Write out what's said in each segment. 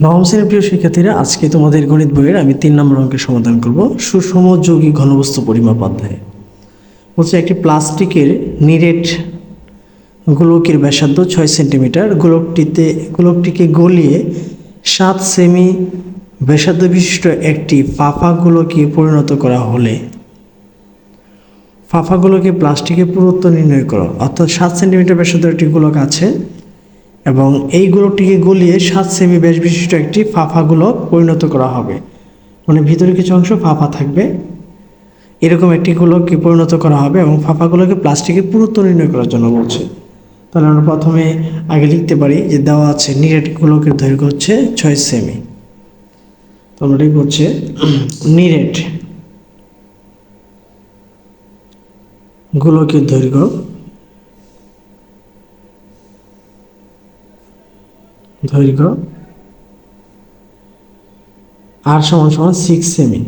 নবম শ্রেণীর প্রিয় শিক্ষার্থীরা, আজকে তোমাদের গণিত বইয়ের আমি 3 নম্বর অঙ্কের সমাধান করব সুষম যৌগিক ঘনবস্তু পরিমাপ অধ্যায়ে। বলছে একটি প্লাস্টিকের নিরেট গোলকের ব্যাসার্ধ 6 সেন্টিমিটার, গোলকটিকে গলিয়ে 7 সেমি ব্যাসার্ধ বিশিষ্ট একটি ফাঁপা গোলকে পরিণত করা হলে ফাঁপা গোলকে প্লাস্টিকের পুরুত্ব নির্ণয় করো। অর্থাৎ 7 সেন্টিমিটার ব্যাসার্ধ একটি গোলক আছে এবং এই গোলকটিকে গলিয়ে 7 সেমি ব্যাস বিশিষ্ট একটি ফাঁপা গোলক পরিণত করা হবে। মানে ভিতরে কিছু অংশ ফাঁপা থাকবে, এরকম একটি গোলককে পরিণত করা হবে এবং ফাঁপা গোলকে প্লাস্টিকের পুরুত্ব নির্ণয় করার জন্য বলছে। তাহলে আমরা প্রথমে আগে লিখতে পারি যে দেওয়া আছে নিরেট গোলকের দৈর্ঘ্য হচ্ছে 6 সেমি। তো আমরা লিখব হচ্ছে নিরেট গোলকের দৈর্ঘ্য আর সমান 6 সেমি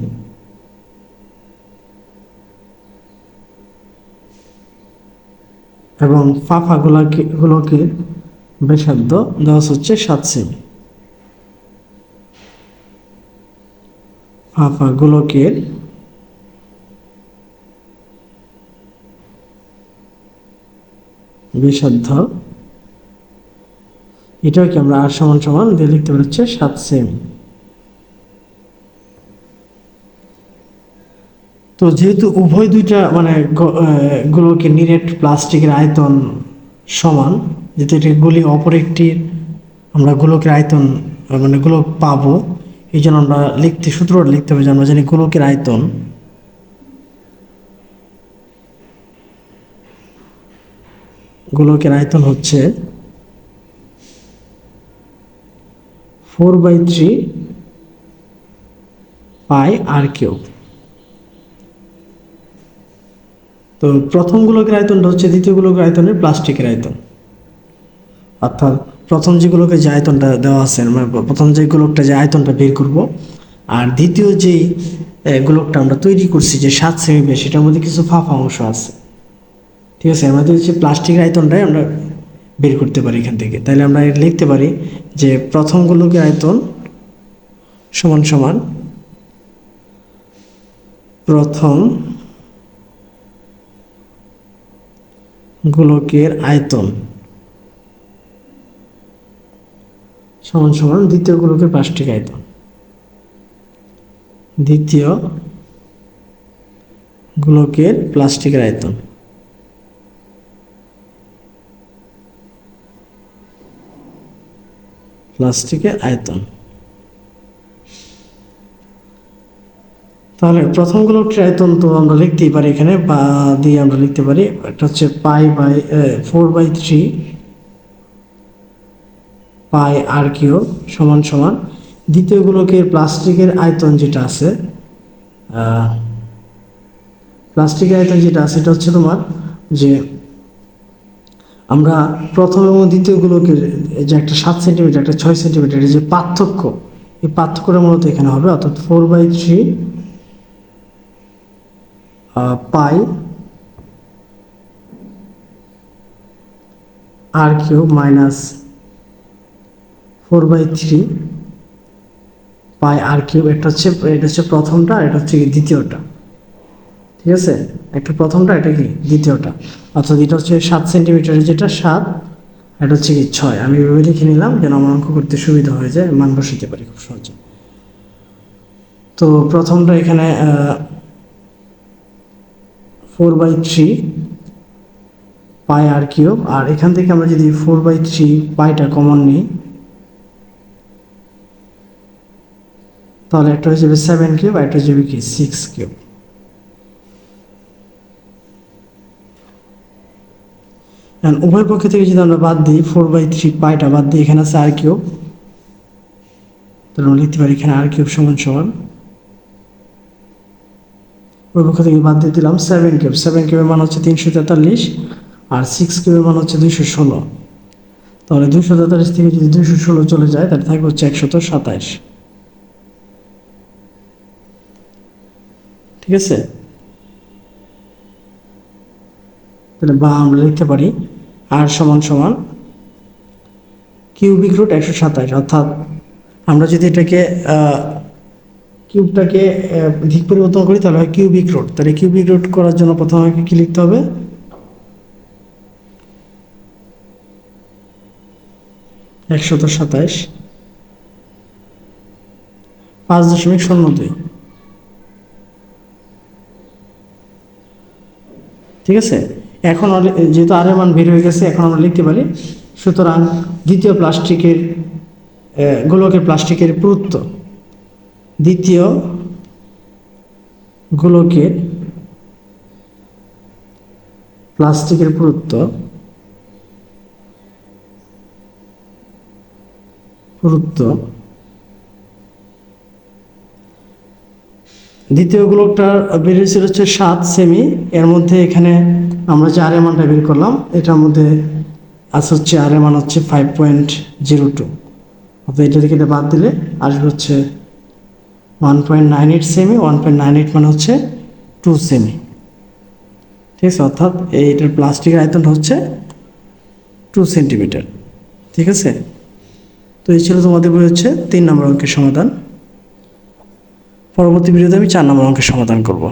এবং ফাঁপা গোলকের ব্যাসার্ধ দেওয়া হচ্ছে 7 সেমি। ফাঁপা গোলকের ব্যাসার্ধ এটাকে আমরা আর সমান দিয়ে লিখতে পারি হচ্ছে 7 সেমি। তো যেহেতু উভয় দুইটা মানে গোলকের নিরেট প্লাস্টিকের আয়তন সমান, যেহেতু এটি গলি অপর একটির আমরা গোলকের আয়তন মানে গোলক পাবো, এই জন্য আমরা সূত্রটা লিখতে হবে যে আমরা জানি গোলকের আয়তন হচ্ছে 4/3 পাই আর কিউব। তো প্রথম গোলকের আয়তনটা হচ্ছে দ্বিতীয় গোলকের আয়তনের প্লাস্টিকের আয়তন। অর্থাৎ প্রথম যে গোলকের যে আয়তনটা দেওয়া আছে, মানে প্রথম যে গোলকটা যে আয়তনটা বের করব, আর দ্বিতীয় যেই গোলকটা আমরা তৈরি করছি যে 7 সেমি ব্যাস, সেটার মধ্যে কিছু ফাঁপা অংশ আছে। ঠিক আছে, আমাদের হচ্ছে প্লাস্টিকের আয়তনটাই আমরা বের করতে পারি এখান থেকে। তাহলে আমরা লিখতে পারি যে প্রথম গোলকের আয়তন সমান প্রথম গোলকের আয়তন সমান দ্বিতীয় গোলকের প্লাস্টিক আয়তন। দ্বিতীয় গোলকের প্লাস্টিকের আয়তন তাহলে প্রথম গোলকটির আয়তন তো আমরা লিখতেই পারি, এখানে বা দিয়ে আমরা লিখতে পারি এটা হচ্ছে 4/3 পাই আর কিউব সমান দ্বিতীয় গোলকের প্লাস্টিকের আয়তন যেটা আছে এটা হচ্ছে তোমার যে আমরা প্রথম এবং দ্বিতীয় গোলকের যে একটা 7 সেন্টিমিটার একটা 6 সেন্টিমিটার যে পার্থক্য, এই পার্থক্যটা মূলত এখানে হবে। অর্থাৎ 4/3 পাই আর কিউব মাইনাস 4/3 পাই আর কিউব। এটা হচ্ছে প্রথমটা, এটা হচ্ছে দ্বিতীয়টা। ঠিক আছে, একটা প্রথমটা, এটা কি দ্বিতীয়টা। অর্থাৎ এটা হচ্ছে 7 সেন্টিমিটারের যেটা 7, এটা হচ্ছে কি 6। আমি এভাবে লিখে নিলাম যেন আমার অঙ্ক করতে সুবিধা হয়ে যায়, মান বসাতে পারি খুব সহজে। তো প্রথমটা এখানে 4/3 পাই আর কিউব, আর এখান থেকে আমরা যদি 4/3 পাইটা কমন নিই তাহলে একটা হয়ে যাবে 7 কিউব, আর একটা হয়ে যাবে কি 6 কিউব। উভয় পক্ষ থেকে যদি আমরা বাদ দিই 4/3 পাইটা বাদ দিই, এখানে আছে আর কিউব, তাহলে আমরা লিখতে পারি এখানে আর কিউব সমান ওই পক্ষ থেকে বাদ দিয়ে দিলাম 7 কিউব। 7 কিউবের মান হচ্ছে 343 আর 6 কিউবের মান হচ্ছে 216। তাহলে 243 থেকে যদি 216 চলে যায় তাহলে থাকবে হচ্ছে 127। ঠিক আছে, তাহলে বা আমরা লিখতে পারি আর সমান কিউবিক রুট 127, অর্থাৎ আমরা যদি এটাকে কিউবটাকে দিক পরিবর্তন করি তাহলে হয় কিউবিক রুট। তাহলে কিউবিক রুট করার জন্য প্রথমে আমাকে কি লিখতে হবে? 127 5.02। ঠিক আছে, এখন যেহেতু আর এর মান বের হয়ে গেছে, এখন আমরা লিখতে পারি সুতরাং দ্বিতীয় গোলকের প্লাস্টিকের পুরুত্ব, দ্বিতীয় গোলকের প্লাস্টিকের পুরুত্ব দ্বিতীয় গোলকটা বেরিয়েছিল হচ্ছে 7 সেমি। এর মধ্যে এখানে আমরা যে আর এর মানটা বের করলাম, এটার মধ্যে হচ্ছে আর এর মান হচ্ছে 5.02। অর্থাৎ এটা থেকে এটা বাদ দিলে আসবে হচ্ছে 1.98 সেমি। 1.98 মানে হচ্ছে 2 সেমি। ঠিক আছে, অর্থাৎ এইটার প্লাস্টিকের আয়তনটা হচ্ছে 2 সেন্টিমিটার। ঠিক আছে, তো এই ছিল তোমাদের বই হচ্ছে 3 নম্বর অঙ্কের সমাধান। পরবর্তী ভিডিওতে আমি 4 নম্বর অঙ্কের সমাধান করব।